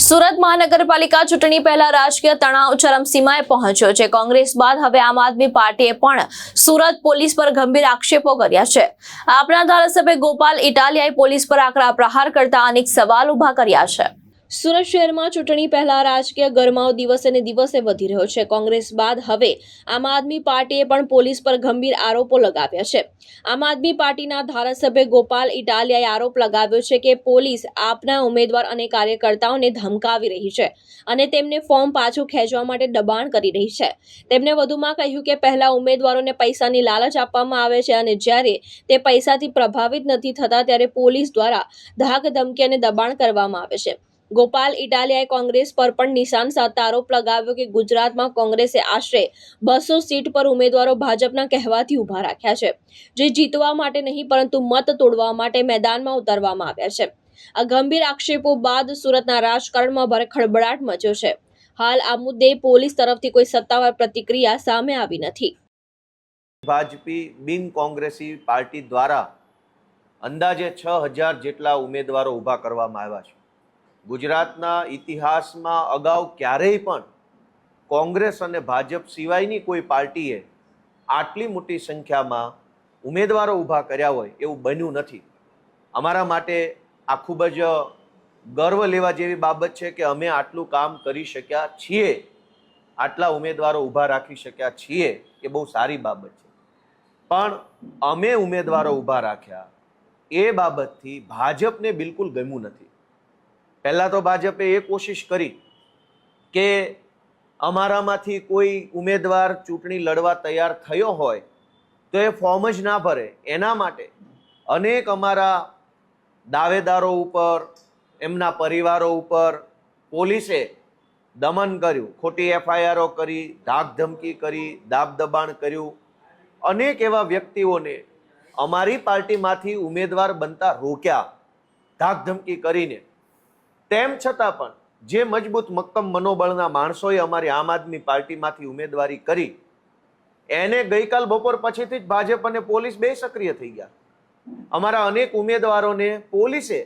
સુરત મહાનગરપાલિકા ચૂંટણી પહેલા રાજકીય તણાવ ચરમસીમાએ પહોંચ્યો છે। કોંગ્રેસ બાદ હવે આમ આદમી પાર્ટીએ પણ સુરત પોલીસ પર ગંભીર આક્ષેપો કર્યા છે। આપના ધારાસભ્ય ગોપાલ ઇટાલિયાએ પોલીસ પર આકરા પ્રહાર કરતા અનેક સવાલ ઉભા કર્યા છે। સુરત શહેરમાં ચૂંટણી પહેલા રાજકીય ગરમાવો દિવસે ને દિવસે વધી રહ્યો છે। કોંગ્રેસ બાદ હવે આમ આદમી પાર્ટીએ પણ પોલીસ પર ગંભીર આરોપો લગાવ્યા છે। આમ આદમી પાર્ટીના ધારાસભ્ય ગોપાલ ઇટાલિયાએ આરોપ લગાવ્યો છે કે પોલીસ આપના ઉમેદવાર અને કાર્યકર્તાઓને ધમકાવી રહી છે અને તેમને ફોર્મ પાછું ખેંચવા માટે દબાણ કરી રહી છે। તેમણે વધુમાં કહ્યું કે પહેલા ઉમેદવારોને પૈસાની લાલચ આપવામાં આવે છે અને જ્યારે તે પૈસાથી પ્રભાવિત નથી થતા ત્યારે પોલીસ દ્વારા ધાક ધમકી અને દબાણ કરવામાં આવે છે। ગોપાલ ઇટાલિયાએ કોંગ્રેસ પર પણ નિશાન સાધતા આરોપ લગાવ્યો કે ગુજરાતમાં કોંગ્રેસે આશરે 200 સીટ પર ઉમેદવારો ભાજપના કહેવાથી ઉભા રાખ્યા છે, જે જીતવા માટે નહીં પરંતુ મત તોડવા માટે મેદાનમાં ઉતારવામાં આવ્યા છે। આ ગંભીર આક્ષેપો બાદ સુરતના રાજકારણમાં ભારે ખળભળાટ મચ્યો છે। હાલ આ મુદ્દે પોલીસ તરફથી કોઈ સત્તાવાર પ્રતિક્રિયા સામે આવી નથી। ભાજપી બિન કોંગ્રેસી પાર્ટી દ્વારા અંદાજે 6000 જેટલા ઉમેદવારો ઊભા કરવામાં આવ્યા છે। ગુજરાતના ઇતિહાસમાં અગાઉ ક્યારેય પણ કોંગ્રેસ અને ભાજપ સિવાયની કોઈ પાર્ટીએ આટલી મોટી સંખ્યામાં ઉમેદવારો ઊભા કર્યા હોય એવું બન્યું નથી। અમારા માટે આ ખૂબ જ ગર્વ લેવા જેવી બાબત છે કે અમે આટલું કામ કરી શક્યા છીએ, આટલા ઉમેદવારો ઊભા રાખી શક્યા છીએ એ બહુ સારી બાબત છે। પણ અમે ઉમેદવારો ઊભા રાખ્યા એ બાબતથી ભાજપને બિલકુલ ગમ્યું નથી। પહેલાં તો ભાજપે એ કોશિશ કરી કે અમારામાંથી કોઈ ઉમેદવાર ચૂંટણી લડવા તૈયાર થયો હોય તો એ ફોર્મ જ ના ભરે, એના માટે અનેક અમારા દાવેદારો ઉપર, એમના પરિવારો ઉપર પોલીસે દમન કર્યું, ખોટી એફઆઈઆરો કરી, ધાક ધમકી કરી, દાબ દબાણ કર્યું। અનેક એવા વ્યક્તિઓને અમારી પાર્ટીમાંથી ઉમેદવાર બનતા રોક્યા ધાક ધમકી કરીને। તેમ છતાં પણ જે મજબૂત મક્કમ મનોબળના માણસોએ અમારી આમ આદમી પાર્ટીમાંથી ઉમેદવારી કરી એને ગઈકાલ બપોર પછીથી જ ભાજપ અને પોલીસ બે સક્રિય થઈ ગયા। અમારા અનેક ઉમેદવારોને પોલીસે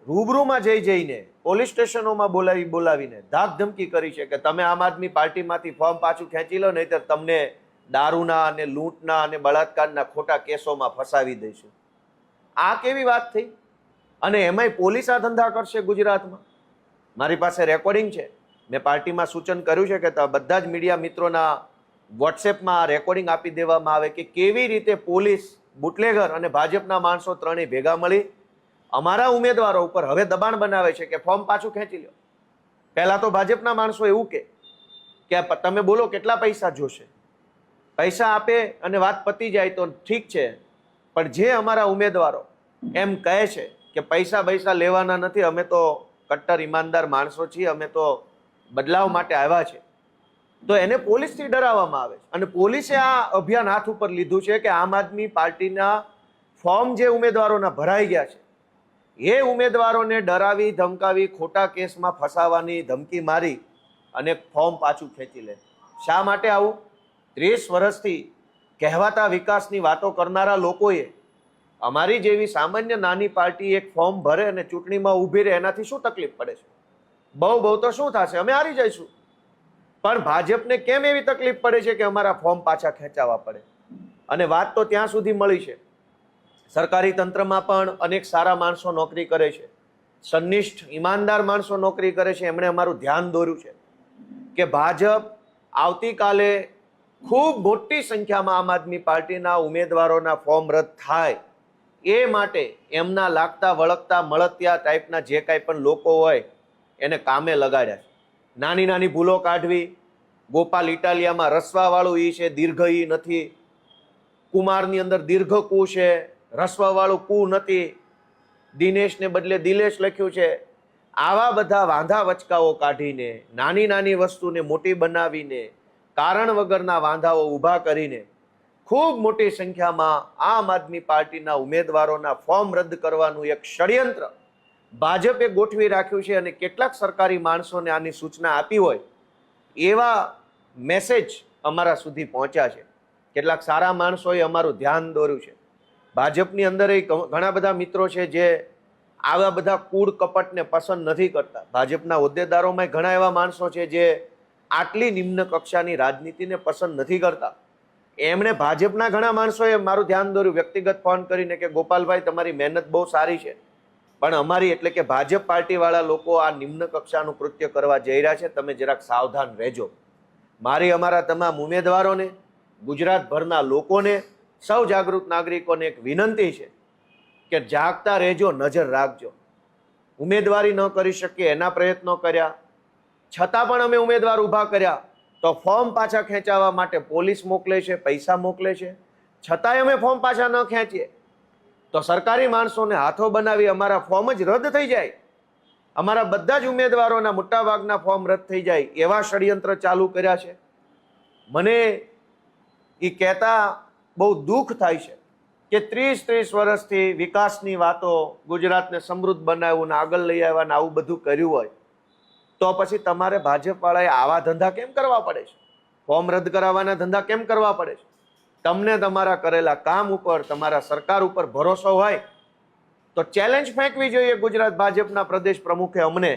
રૂબરૂમાં જઈને પોલીસ સ્ટેશનોમાં બોલાવીને ધાક ધમકી કરી છે કે તમે આમ આદમી પાર્ટીમાંથી ફોર્મ પાછું ખેંચી લો, નહીંતર તમને દારૂના અને લૂંટના અને બળાત્કારના ખોટા કેસોમાં ફસાવી દઈશું। આ કેવી વાત થઈ? અને એમાંય પોલીસ આ ધંધા કરશે ગુજરાતમાં? મારી પાસે રેકોર્ડિંગ છે, મેં પાર્ટીમાં સૂચન કર્યું છે કે બધા જ મીડિયા મિત્રોના વોટ્સએપમાં રેકોર્ડિંગ આપી દેવામાં આવે કે કેવી રીતે પોલીસ, બુટલેગર અને ભાજપના માણસો ત્રણેય ભેગા મળી અમારા ઉમેદવારો ઉપર હવે દબાણ બનાવે છે કે ફોર્મ પાછું ખેંચી લો। પહેલાં તો ભાજપના માણસો એવું કે તમે બોલો કેટલા પૈસા જોશે, પૈસા આપે અને વાત પતી જાય તો ઠીક છે, પણ જે અમારા ઉમેદવારો એમ કહે છે કે પૈસા લેવાના નથી, અમે તો કટ્ટર ઈમાનદાર માણસો છીએ, અમે તો બદલાવ માટે આવ્યા છે, તો એને પોલીસથી ડરાવવામાં આવે છે। અને પોલીસે આ અભિયાન હાથ ઉપર લીધું છે કે આમ આદમી પાર્ટીના ફોર્મ જે ઉમેદવારોના ભરાઈ ગયા છે એ ઉમેદવારોને ડરાવી ધમકાવી ખોટા કેસમાં ફસાવાની ધમકી મારી અને ફોર્મ પાછું ખેંચી લે। શા માટે આવું? 30 વર્ષથી કહેવાતા વિકાસની વાતો કરનારા લોકોએ અમારી જેવી સામાન્ય નાની પાર્ટી એક ફોર્મ ભરે અને ચૂંટણીમાં ઊભી રહે એનાથી શું તકલીફ પડે છે? બહુ તો શું થશે, અમે હારી જઈશું। પણ ભાજપને કેમ એવી તકલીફ પડે છે કે અમારા ફોર્મ પાછા ખેંચાવા પડે? અને વાત તો ત્યાં સુધી મળી છે, સરકારી તંત્રમાં પણ અનેક સારા માણસો નોકરી કરે છે, સનિષ્ઠ ઈમાનદાર માણસો નોકરી કરે છે। એમણે અમારું ધ્યાન દોર્યું છે કે ભાજપ આવતીકાલે ખૂબ મોટી સંખ્યામાં આમ આદમી પાર્ટીના ઉમેદવારોના ફોર્મ રદ થાય એ માટે એમના લાગતા વળગતા મળતિયા ટાઈપના જે કાંઈ પણ લોકો હોય એને કામે લગાડ્યા છે। નાની નાની ભૂલો કાઢવી, ગોપાલ ઇટાલિયામાં રસવાવાળું ઈ છે, દીર્ઘ ઈ નથી, કુમારની અંદર દીર્ઘ કુ છે, રસવાવાળું કુ નથી, દિનેશને બદલે દિલેશ લખ્યું છે। આવા બધા વાંધા વચકાઓ કાઢીને, નાની નાની વસ્તુને મોટી બનાવીને, કારણ વગરના વાંધાઓ ઊભા કરીને ખૂબ મોટી સંખ્યામાં આમ આદમી પાર્ટીના ઉમેદવારોના ફોર્મ રદ કરવાનું એક ષડયંત્ર ભાજપે ગોઠવી રાખ્યું છે। અને કેટલાક સરકારી માણસોને આની સૂચના આપી હોય એવા મેસેજ અમારા સુધી પહોંચ્યા છે। કેટલાક સારા માણસોએ અમારું ધ્યાન દોર્યું છે। ભાજપની અંદર ઘણા બધા મિત્રો છે જે આવા બધા કૂડ કપટને પસંદ નથી કરતા. ભાજપના હોદ્દેદારોમાં ઘણા એવા માણસો છે જે આટલી નિમ્ન કક્ષાની રાજનીતિને પસંદ નથી કરતા. એમણે ભાજપના ઘણા માણસોએ મારું ધ્યાન દોર્યું વ્યક્તિગત ફોન કરીને કે ગોપાલભાઈ તમારી મહેનત બહુ સારી છે, પણ અમારી એટલે કે ભાજપ પાર્ટીવાળા લોકો આ નિમ્ન કક્ષાનું કૃત્ય કરવા જઈ રહ્યા છે, તમે જરાક સાવધાન રહેજો. મારી અમારા તમામ ઉમેદવારોને, ગુજરાતભરના લોકોને, સૌ જાગૃત નાગરિકોને એક વિનંતી છે કે જાગતા રહેજો, નજર રાખજો. ઉમેદવારી ન કરી શકીએ એના પ્રયત્નો કર્યા, છતાં પણ અમે ઉમેદવાર ઊભા કર્યા તો ફોર્મ પાછા ખેંચાવવા માટે પોલીસ મોકલે છે, પૈસા મોકલે છે, છતાંય અમે ફોર્મ પાછા ન ખેંચીએ તો સરકારી માણસોને હાથો બનાવી અમારા ફોર્મ જ રદ થઈ જાય, અમારા બધા જ ઉમેદવારોના મોટાભાગના ફોર્મ રદ થઈ જાય એવા ષડયંત્ર ચાલુ કર્યા છે. મને એ કહેતા બહુ દુઃખ થાય છે કે 30 વર્ષથી વિકાસની વાતો, ગુજરાતને સમૃદ્ધ બનાવ્યું ને આગળ લઈ આવ્યા ને આવું બધું કર્યું હોય તો પછી તમારે ભાજપવાળાએ આવા ધંધા કેમ કરવા પડે છે? ફોર્મ રદ કરાવવાના ધંધા કેમ કરવા પડે છે? તમને તમારા કરેલા કામ ઉપર, તમારા સરકાર ઉપર ભરોસો હોય તો ચેલેન્જ ફેંકવી જોઈએ ગુજરાત ભાજપના પ્રદેશ પ્રમુખે અમને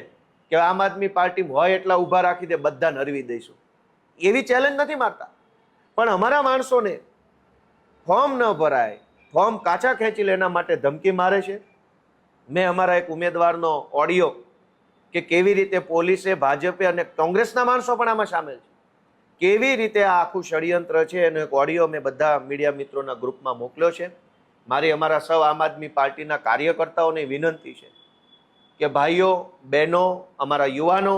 કે આમ આદમી પાર્ટી હોય એટલા ઊભા રાખી દે, બધાને હરવી દઈશું. એવી ચેલેન્જ નથી મારતા, પણ અમારા માણસોને ફોર્મ ન ભરાય, ફોર્મ કાચા ખેંચી લે એના માટે ધમકી મારે છે. મેં અમારા એક ઉમેદવારનો ઓડિયો કે કેવી રીતે પોલીસે, ભાજપે અને કોંગ્રેસના માણસો પણ આમાં સામેલ છે, કેવી રીતે આ આખું ષડયંત્ર છે એનો એક ઓડિયો મેં બધા મીડિયા મિત્રોના ગ્રુપમાં મોકલ્યો છે. મારી અમારા સૌ આમ આદમી પાર્ટીના કાર્યકર્તાઓને વિનંતી છે કે ભાઈઓ, બહેનો, અમારા યુવાનો,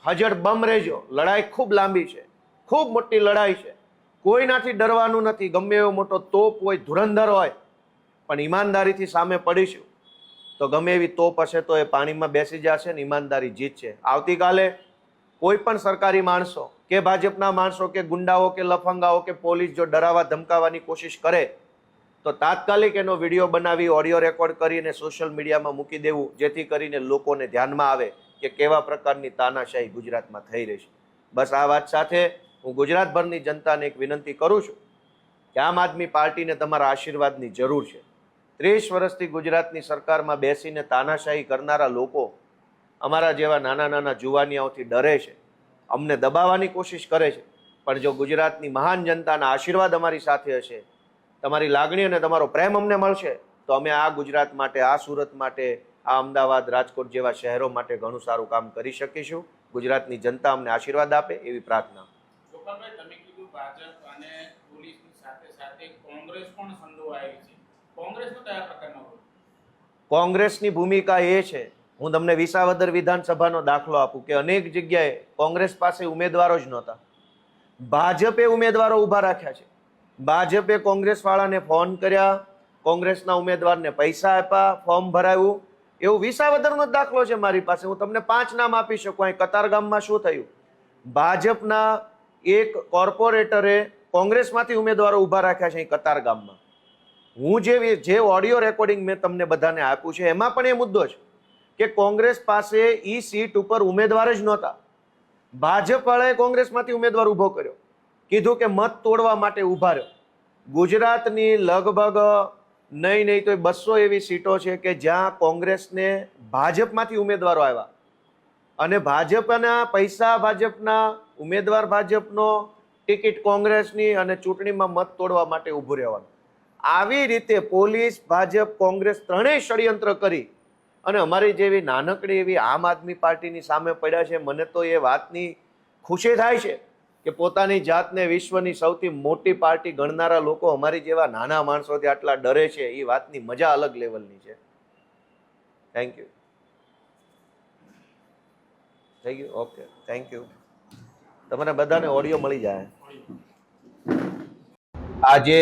હજર બમ રહેજો. લડાઈ ખૂબ લાંબી છે, ખૂબ મોટી લડાઈ છે, કોઈનાથી ડરવાનું નથી. ગમે એવો મોટો તોપ હોય, ધુરંધર હોય, પણ ઈમાનદારીથી સામે પડીશું તો ગમે એવી તોપ હશે તો એ પાણીમાં બેસી જશે ને ઈમાનદારી જીતશે. આવતીકાલે કોઈ પણ સરકારી માણસો કે ભાજપના માણસો કે ગુંડાઓ કે લફંગાઓ કે પોલીસ જો ડરાવવા ધમકાવવાની કોશિશ કરે તો તાત્કાલિક એનો વિડીયો બનાવી, ઓડિયો રેકોર્ડ કરીને સોશિયલ મીડિયામાં મૂકી દેવું, જેથી કરીને લોકોને ધ્યાનમાં આવે કે કેવા પ્રકારની તાનાશાહી ગુજરાતમાં થઈ રહી છે. બસ આ વાત સાથે હું ગુજરાતભરની જનતાને એક વિનંતી કરું છું કે આમ આદમી પાર્ટીને તમારા આશીર્વાદની જરૂર છે. 30 વર્ષથી ગુજરાતની સરકારમાં બેસીને તાનાશાહી કરનારા લોકો અમારા જેવા નાના નાના જુવાનિયાઓથી ડરે છે, અમને દબાવવાની કોશિશ કરે છે. પણ જો ગુજરાતની મહાન જનતાના આશીર્વાદ અમારી સાથે હશે, તમારી લાગણી અને તમારો પ્રેમ અમને મળશે તો અમે આ ગુજરાત માટે, આ સુરત માટે, આ અમદાવાદ, રાજકોટ જેવા શહેરો માટે ઘણું સારું કામ કરી શકીશું. ગુજરાતની જનતા અમને આશીર્વાદ આપે એવી પ્રાર્થના. ગોપાલભાઈ, તમે કીધું ભાજપ અને પોલીસની સાથે સાથે કોંગ્રેસ પણ સંડોવાયેલી છે. કોંગ્રેસનો કયા પ્રકારનો રોલ? કોંગ્રેસની ભૂમિકા એ છે, હું તમને વિસાવદર વિધાનસભાનો દાખલો આપું કે અનેક જગ્યાએ કોંગ્રેસ પાસે ઉમેદવારો જ નહોતા, ભાજપે ઉમેદવારો ઊભા રાખ્યા છે. ભાજપે કોંગ્રેસ વાળાને ફોન કર્યા, કોંગ્રેસના ઉમેદવારને પૈસા આપ્યા, ફોર્મ ભરાયું. એવું વિસાવદરનો જ દાખલો છે મારી પાસે. હું તમને 5 નામ આપી શકું. અહીં કતારગામમાં શું થયું? ભાજપના એક કોર્પોરેટરે કોંગ્રેસમાંથી ઉમેદવારો ઊભા રાખ્યા છે અહીં કતારગામમાં. હું જે ઓડિયો રેકોર્ડિંગ મેં તમને બધાને આપ્યું છે એમાં પણ એ મુદ્દો છે કે કોંગ્રેસ પાસે ઈ સીટ ઉપર ઉમેદવાર જ નહોતા. ભાજપ વાળાએ કોંગ્રેસમાંથી ઉમેદવાર ઊભો કર્યો, કીધું કે મત તોડવા માટે ઊભા રહ્યો. ગુજરાતની લગભગ નહીં તો 200 એવી સીટો છે કે જ્યાં કોંગ્રેસને ભાજપમાંથી ઉમેદવારો આવ્યા અને ભાજપના પૈસા ભાજપના, ઉમેદવાર ભાજપનો, ટિકિટ કોંગ્રેસની અને ચૂંટણીમાં મત તોડવા માટે ઊભું રહેવાનું. આવી રીતે પોલીસ, ભાજપ, કોંગ્રેસ ત્રણેય ષડયંત્ર કરી અને અમારી જેવી નાનકડી એવી આમ આદમી પાર્ટીની સામે પડ્યા છે. મને તો એ વાતની ખુશી થાય છે કે પોતાની જાતને વિશ્વની સૌથી મોટી પાર્ટી ગણનારા લોકો અમારી જેવા નાના માણસોથી આટલા ડરે છે. એ વાતની મજા અલગ લેવલની છે. Thank you. થઈ ગયું? Okay, thank you. તમારે બધાને ઓડિયો મળી જાય. આજે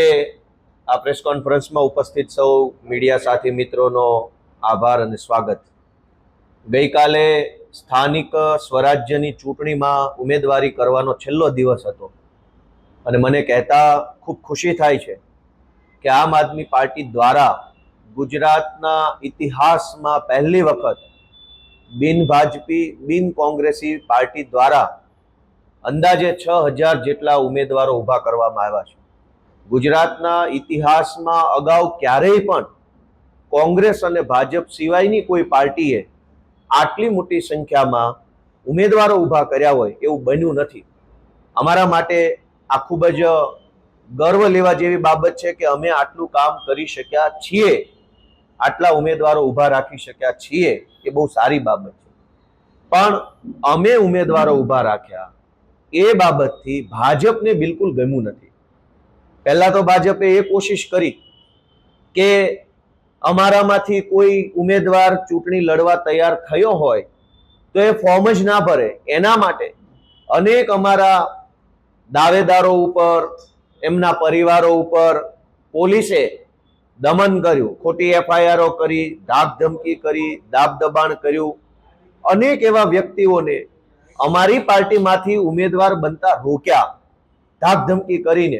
આ પ્રેસ કોન્ફરન્સમાં ઉપસ્થિત સૌ મીડિયા સાથી મિત્રોનો આભાર અને સ્વાગત. ગઈકાલે સ્થાનિક સ્વરાજ્યની ચૂંટણીમાં ઉમેદવારી કરવાનો છેલ્લો દિવસ હતો અને મને કહેતા ખૂબ ખુશી થાય છે કે આમ આદમી પાર્ટી દ્વારા ગુજરાતના ઇતિહાસમાં પહેલી વખત બિન ભાજપી, બિન કોંગ્રેસી પાર્ટી દ્વારા અંદાજે 6000 જેટલા ઉમેદવારો ઊભા કરવામાં આવ્યા છે. ગુજરાતના ઇતિહાસમાં અગાઉ ક્યારેય પણ કોંગ્રેસ અને ભાજપ સિવાયની કોઈ પાર્ટીએ આટલી મોટી સંખ્યામાં ઉમેદવારો ઊભા કર્યા હોય એવું બન્યું નથી. અમારા માટે આ ખૂબ જ ગર્વ લેવા જેવી બાબત છે કે અમે આટલું કામ કરી શક્યા છીએ, આટલા ઉમેદવારો ઊભા રાખી શક્યા છીએ, એ બહુ સારી બાબત છે. પણ અમે ઉમેદવારો ઊભા રાખ્યા એ બાબતથી ભાજપને બિલકુલ ગમ્યું નથી. પહેલા તો ભાજપે એ કોશિશ કરી કે અમારામાંથી કોઈ ઉમેદવાર ચૂંટણી લડવા તૈયાર થયો હોય તો એ ફોર્મ જ ના ભરે. એના માટે અનેક અમારા દાવેદારો ઉપર, એમના પરિવારો ઉપર પોલીસે દમન કર્યું, ખોટી એફઆઈઆરો કરી, ધાક ધમકી કરી, દાબ દબાણ કર્યું. અનેક એવા વ્યક્તિઓને અમારી પાર્ટીમાંથી ઉમેદવાર બનતા રોક્યા ધાક ધમકી કરીને.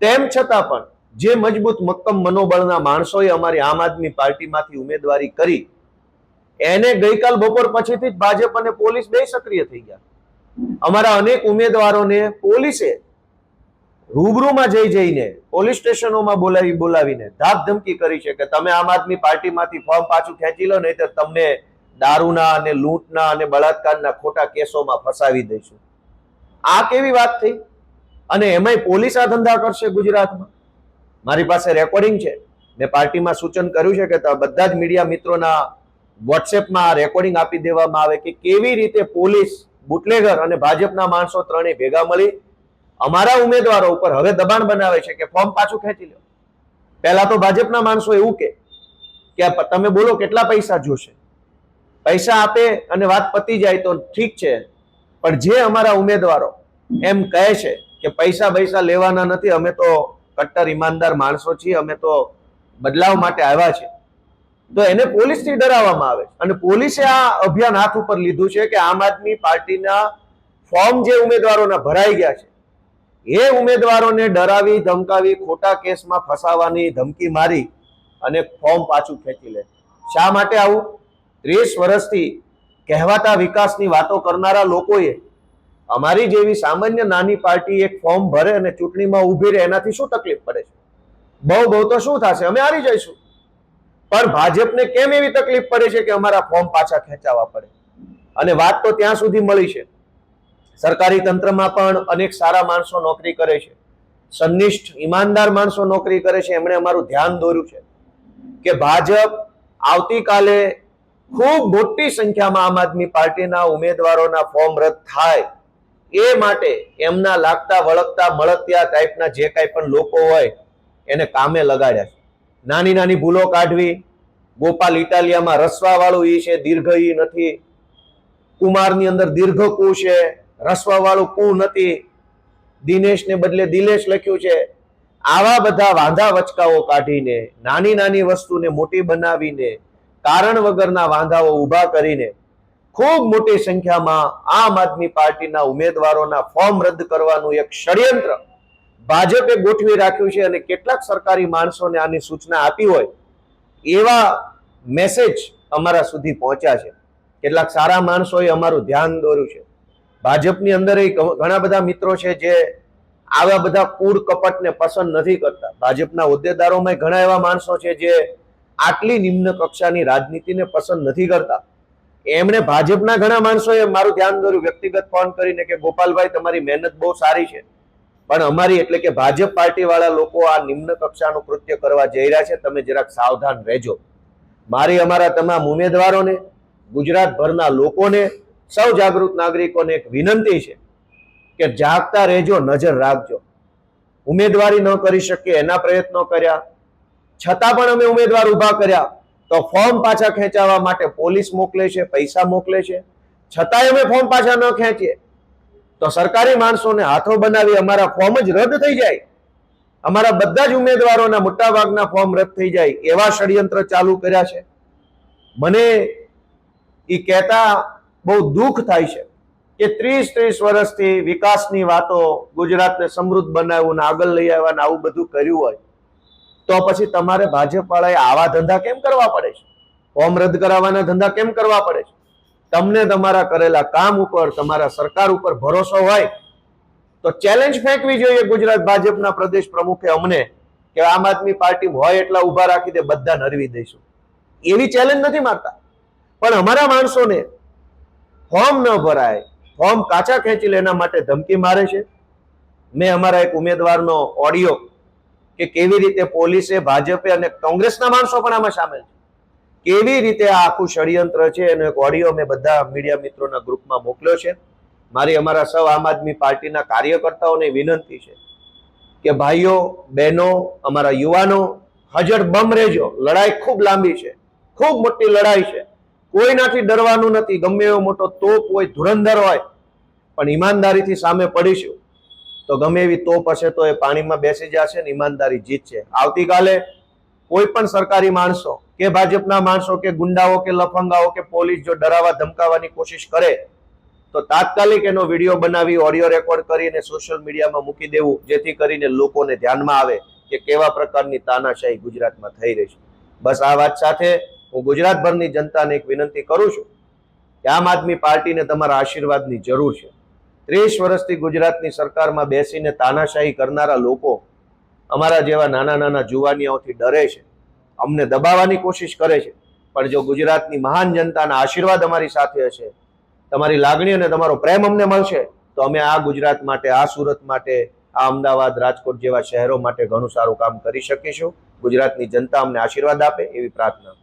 તેમ છતાં પણ જે મજબૂત મક્કમ મનોબળના માણસોએ અમારી આમ આદમી પાર્ટીમાંથી ઉમેદવારી કરી એને ગઈકાલ બપોર પછીથી જ ભાજપ અને પોલીસ બે સક્રિય થઈ ગયા. અમારા અનેક ઉમેદવારોને પોલીસે રૂબરૂમાં જઈને પોલીસ સ્ટેશનોમાં બોલાવીને ધાક ધમકી કરી છે કે તમે આમ આદમી પાર્ટીમાંથી ફોર્મ પાછું ખેંચી લો, નહીં તો તમને દારૂના અને લૂંટના અને બળાત્કારના ખોટા કેસોમાં ફસાવી દઈશું. આ કેવી વાત થઈ? અને એમાંય પોલીસ આ ધંધા કરશે ગુજરાતમાં? મારી પાસે રેકોર્ડિંગ છે. મેં પાર્ટીમાં સૂચન કર્યું છે કે બધા જ મીડિયા મિત્રોના વોટ્સએપમાં રેકોર્ડિંગ આપી દેવામાં આવે કે કેવી રીતે પોલીસ, બુટલેગર અને ભાજપના માણસો ત્રણેય ભેગા મળી અમારા ઉમેદવારો ઉપર હવે દબાણ બનાવે છે કે ફોર્મ પાછું ખેંચી લો. પહેલા તો ભાજપના માણસો એવું કે તમે બોલો કેટલા પૈસા જોશે, પૈસા આપે અને વાત પતી જાય તો ઠીક છે. પણ જે અમારા ઉમેદવારો એમ કહે છે કે પૈસા લેવાના નથી, અમે તો કટ્ટર ઈમાનદાર માણસો છીએ, અમે તો બદલાવ માટે આવ્યા છે, તો એને પોલીસથી ડરાવવામાં આવે. અને પોલીસે આ અભિયાન હાથ ઉપર લીધું છે કે આમ આદમી પાર્ટીના ફોર્મ જે ઉમેદવારોના ભરાઈ ગયા છે એ ઉમેદવારોને ડરાવી ધમકાવી ખોટા કેસમાં ફસાવાની ધમકી મારી અને ફોર્મ પાછું ખેંચી લે. શા માટે આવું? 30 વર્ષથી કહેવાતા વિકાસની વાતો કરનારા લોકોએ અમારી જેવી સામાન્ય નાની પાર્ટી એક ફોર્મ ભરે અને ચૂંટણીમાં ઊભી રહે, એનાથી શું તકલીફ પડે છે? બહુ તો શું થશે, અમે હારી જઈશું. પણ ભાજપને કેમ એવી તકલીફ પડે છે કે અમારા ફોર્મ પાછા ખેંચાવા પડે? અને વાત તો ત્યાં સુધી મળી છે, સરકારી તંત્રમાં પણ અનેક સારા માણસો નોકરી કરે છે, સંનિષ્ઠ ઈમાનદાર માણસો નોકરી કરે છે. એમણે અમારું ધ્યાન દોર્યું છે કે ભાજપ આવતીકાલે ખૂબ મોટી સંખ્યામાં આમ આદમી પાર્ટીના ઉમેદવારોના ફોર્મ રદ થાય એ માટે એમના લાગતા વળગતા મળતિયા ટાઈપના જે કાંઈ પણ લોકો હોય એને કામે લગાડ્યા છે. નાની ભૂલો કાઢવી. ગોપાલ ઇટાલિયામાં રસવા વાળું ઈ છે, દીર્ઘ ઈ નથી. કુમારની અંદર દીર્ઘ કુ છે, રસવા વાળું કુ નથી. દિનેશને બદલે દિલેશ લખ્યું છે. આવા બધા વાંધા વચકાઓ કાઢીને, નાની વસ્તુને મોટી બનાવીને, કારણ વગરના વાંધાઓ ઊભા કરીને ખૂબ મોટી સંખ્યામાં આમ આદમી પાર્ટીના ઉમેદવારોના ફોર્મ રદ કરવાનું એક ષડયંત્ર ભાજપે ગોઠવી રાખ્યું છે. અને કેટલાક સરકારી માણસોને આની સૂચના આપી હોય એવા મેસેજ અમારા સુધી પહોંચ્યા છે. કેટલાક સારા માણસોએ અમારું ધ્યાન દોર્યું છે. ભાજપની અંદર ઘણા બધા મિત્રો છે જે આવા બધા કૂડ કપટને પસંદ નથી કરતા. ભાજપના હોદ્દેદારોમાં ઘણા એવા માણસો છે જે આટલી નિમ્ન કક્ષાની રાજનીતિને પસંદ નથી કરતા. એમણે ભાજપના ઘણા માણસોએ મારું ધ્યાન દોર્યું, વ્યક્તિગત ફોન કરીને કે ગોપાલભાઈ તમારી મહેનત બહુ સારી છે, પણ અમારી એટલે કે ભાજપ પાર્ટી વાળા લોકો આ નિમ્ન કક્ષાનું કૃત્ય કરવા જઈ રહ્યા છે, તમે જરાક સાવધાન રહેજો. મારી અમારા તમામ ઉમેદવારોને, ગુજરાતભરના લોકોને, સૌ જાગૃત નાગરિકોને એક વિનંતી છે કે જાગતા રહેજો, નજર રાખજો. ઉમેદવારી ન કરી શકીએ એના પ્રયત્નો કર્યા છતાં પણ અમે ઉમેદવાર ઉભા કર્યા તો ફોર્મ પાછા ખેંચાવવા માટે પોલીસ મોકલે છે, પૈસા મોકલે છે, છતાંય અમે ફોર્મ પાછા ન ખેંચીએ તો સરકારી માણસોને હાથો બનાવી અમારા ફોર્મ જ રદ થઈ જાય, અમારા બધા જ ઉમેદવારોના મોટાભાગના ફોર્મ રદ થઈ જાય એવા ષડયંત્ર ચાલુ કર્યા છે. મને એ કહેતા બહુ દુઃખ થાય છે કે 30 વર્ષથી વિકાસની વાતો, ગુજરાતને સમૃદ્ધ બનાવ્યું ને આગળ લઈ આવ્યા ને આવું બધું કર્યું હોય તો પછી તમારે ભાજપ વાળાએ આવા ધંધા કેમ કરવા પડે છે? ફોર્મ રદ કરાવવાના ધંધા કેમ કરવા પડે છે? તમને તમારા કરેલા કામ ઉપર, તમારા સરકાર ઉપર ભરોસો હોય તો ચેલેન્જ ફેંકવી જોઈએ ગુજરાત ભાજપના પ્રદેશ પ્રમુખે અમને કે આમ આદમી પાર્ટી હોય એટલા ઊભા રાખી દે, બધા નરવી દઈશું. એવી ચેલેન્જ નથી મારતા, પણ અમારા માણસોને ફોર્મ ન ભરાય, ફોર્મ કાચા ખેંચી લે એના માટે ધમકી મારે છે. મેં અમારા એક ઉમેદવારનો ઓડિયો કે કેવી રીતે પોલીસે, ભાજપે અને કોંગ્રેસના માણસો પણ આમાં સામેલ છે, કેવી રીતે આ આખું ષડયંત્ર છે એનો એક ઓડિયો મેં બધા મીડિયા મિત્રોના ગ્રુપમાં મોકલ્યો છે. મારી અમારા સૌ આમ આદમી પાર્ટીના કાર્યકર્તાઓને વિનંતી છે કે ભાઈઓ બહેનો, અમારા યુવાનો, હજર બમ રહેજો. લડાઈ ખૂબ લાંબી છે, ખૂબ મોટી લડાઈ છે. કોઈનાથી ડરવાનું નથી. ગમે એવો મોટો તોપ હોય, ધુરંધર હોય, પણ ઈમાનદારીથી સામે પડીશું તો ગમે એવી તોપ હશે તો એ પાણીમાં બેસી જશે ને ઈમાનદારી જીતશે. આવતીકાલે કોઈ પણ સરકારી માણસો કે ભાજપના માણસો કે ગુંડાઓ કે લફંગાઓ કે પોલીસ જો ડરાવવા ધમકાવવાની કોશિશ કરે તો તાત્કાલિક એનો વિડીયો બનાવી, ઓડિયો રેકોર્ડ કરીને સોશિયલ મીડિયામાં મૂકી દેવું, જેથી કરીને લોકોને ધ્યાનમાં આવે કે કેવા પ્રકારની તાનાશાહી ગુજરાતમાં થઈ રહી છે. બસ આ વાત સાથે હું ગુજરાતભરની જનતાને એક વિનંતી કરું છું કે આમ આદમી પાર્ટીને તમારા આશીર્વાદની જરૂર છે. 30 વર્ષથી ગુજરાતની સરકારમાં બેસીને તાનાશાહી કરનારા લોકો અમારા જેવા નાના નાના જુવાનિયાઓથી ડરે છે, અમને દબાવવાની કોશિશ કરે છે. પણ જો ગુજરાતની મહાન જનતાના આશીર્વાદ અમારી સાથે હશે, તમારી લાગણી અને તમારો પ્રેમ અમને મળશે, તો અમે આ ગુજરાત માટે, આ સુરત માટે, આ અમદાવાદ, રાજકોટ જેવા શહેરો માટે ઘણું સારું કામ કરી શકીશું. ગુજરાતની જનતા અમને આશીર્વાદ આપે એવી પ્રાર્થના.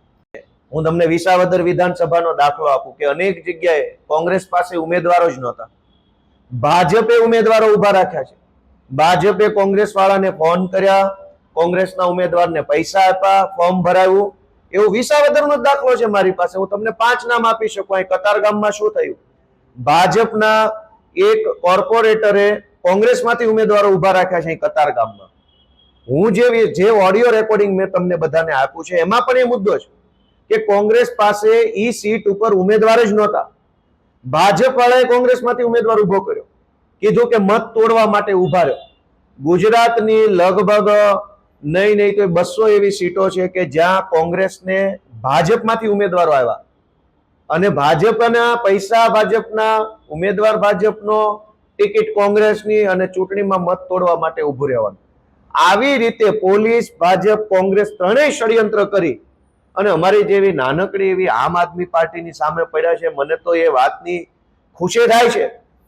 હું તમને વિસાવદર વિધાનસભાનો દાખલો આપું કે અનેક જગ્યાએ કોંગ્રેસ પાસે ઉમેદવારો જ નહોતા, ભાજપે ઉમેદવારો ઉભા રાખ્યા છે. ભાજપે કોંગ્રેસ વાળાને ફોન કર્યા, કોંગ્રેસના ઉમેદવારને પૈસા આપ્યા, ફોર્મ ભરાયું. એવું વિસાવદરનો દાખલો છે મારી પાસે. હું તમને 5 નામ આપી શકું. અહીં કતારગામમાં શું થયું? ભાજપના એક કોર્પોરેટરે કોંગ્રેસમાંથી ઉમેદવારો ઉભા રાખ્યા છે અહીં કતારગામમાં. હું જે ઓડિયો રેકોર્ડિંગ મેં તમને બધાને આપ્યું છે એમાં પણ એ મુદ્દો છે કે કોંગ્રેસ પાસે ઈ સીટ ઉપર ઉમેદવાર જ નહોતા. ભાજપ વાળાએ કોંગ્રેસમાંથી ઉમેદવાર ઉભો કર્યો, કીધું કે મત તોડવા માટે ઉભા રહ્યો. ગુજરાતની લગભગ નહીં તો 200 એવી સીટો છે કે જ્યાં કોંગ્રેસને ભાજપમાંથી ઉમેદવારો આવ્યા અને ભાજપના પૈસા ભાજપના, ઉમેદવાર ભાજપનો, ટિકિટ કોંગ્રેસની અને ચૂંટણીમાં મત તોડવા માટે ઉભું રહેવાનું. આવી રીતે પોલીસ, ભાજપ, કોંગ્રેસ ત્રણેય ષડયંત્ર કરી અને અમારી જેવી નાનકડી એવી આમ આદમી પાર્ટીની સામે પડ્યા છે. મને તો એ વાતની ખુશી થાય છે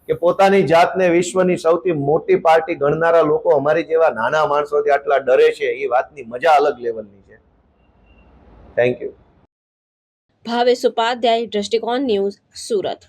કે પોતાની જાતને વિશ્વની સૌથી મોટી પાર્ટી ગણનારા લોકો અમારી જેવા નાના માણસોથી આટલા ડરે છે. એ વાતની મજા અલગ લેવલની છે. Thank you. ભાવેશ ઉપાધ્યાય, દ્રષ્ટિકોણ ન્યૂઝ, સુરત.